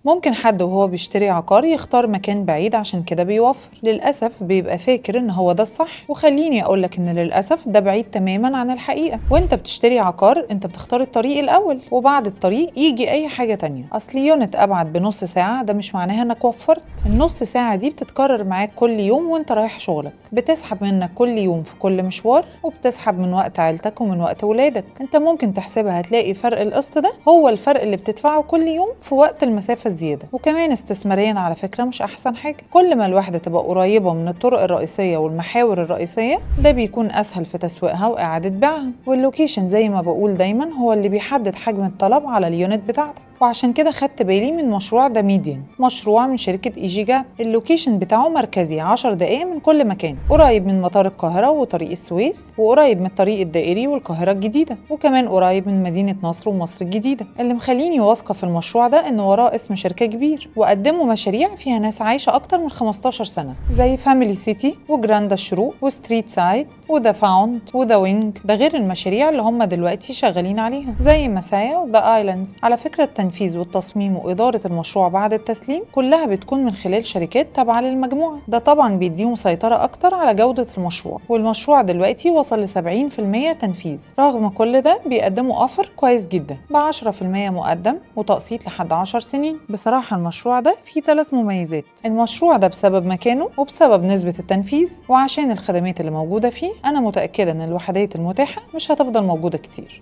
ممكن حد وهو بيشتري عقار يختار مكان بعيد عشان كده بيوفر، للأسف بيبقى فاكر إن هو ده الصح، وخليني أقولك إن للأسف ده بعيد تماما عن الحقيقة. وإنت بتشتري عقار أنت بتختار الطريق الأول، وبعد الطريق يجي أي حاجة تانية. أصل يونت أبعد بنص ساعة ده مش معناها إنك وفرت. النص ساعة دي بتتكرر معاك كل يوم وإنت رايح شغلك، بتسحب منك كل يوم في كل مشوار، وبتسحب من وقت عيلتك ومن وقت ولادك. أنت ممكن تحسبها هتلاقي فرق القسط ده هو الفرق اللي بتدفعه كل يوم في وقت المسافة الزيادة. وكمان استثماريا على فكرة مش أحسن حاجة. كل ما الواحدة تبقى قريبة من الطرق الرئيسية والمحاور الرئيسية ده بيكون أسهل في تسويقها وإعادة بيعها. واللوكيشن زي ما بقول دايما هو اللي بيحدد حجم الطلب على اليونت بتاعتك. وعشان كده خدت بالي من مشروع ده ميديان، مشروع من شركة ايجي جاب. اللوكيشن بتاعه مركزي 10 دقايق من كل مكان، قريب من مطار القاهرة وطريق السويس، وقريب من الطريق الدائري والقاهرة الجديدة، وكمان قريب من مدينة نصر ومصر الجديدة. اللي مخليني واثقة في المشروع ده إن وراه اسم شركة كبير، وقدموا مشاريع فيها ناس عايشة أكتر من 15 سنة زي فاميلي سيتي وجراندا الشروق وستريت سايد وذا فاوند وذا وينج. ده غير المشاريع اللي هم دلوقتي شغالين عليها زي مسايا وذا ايلاندز. على فكرة التنفيذ والتصميم وإدارة المشروع بعد التسليم كلها بتكون من خلال شركات تابعة للمجموعة. ده طبعا بيديهم سيطرة أكتر على جودة المشروع، والمشروع دلوقتي وصل ل 70% تنفيذ. رغم كل ده بيقدموا أوفر كويس جدا ب10% مقدم وتقسيط لحد 10 سنين. بصراحة المشروع ده فيه 3 مميزات: المشروع ده بسبب مكانه وبسبب نسبة التنفيذ وعشان الخدمات اللي موجودة فيه. أنا متأكدة إن الوحدات المتاحة مش هتفضل موجودة كتير.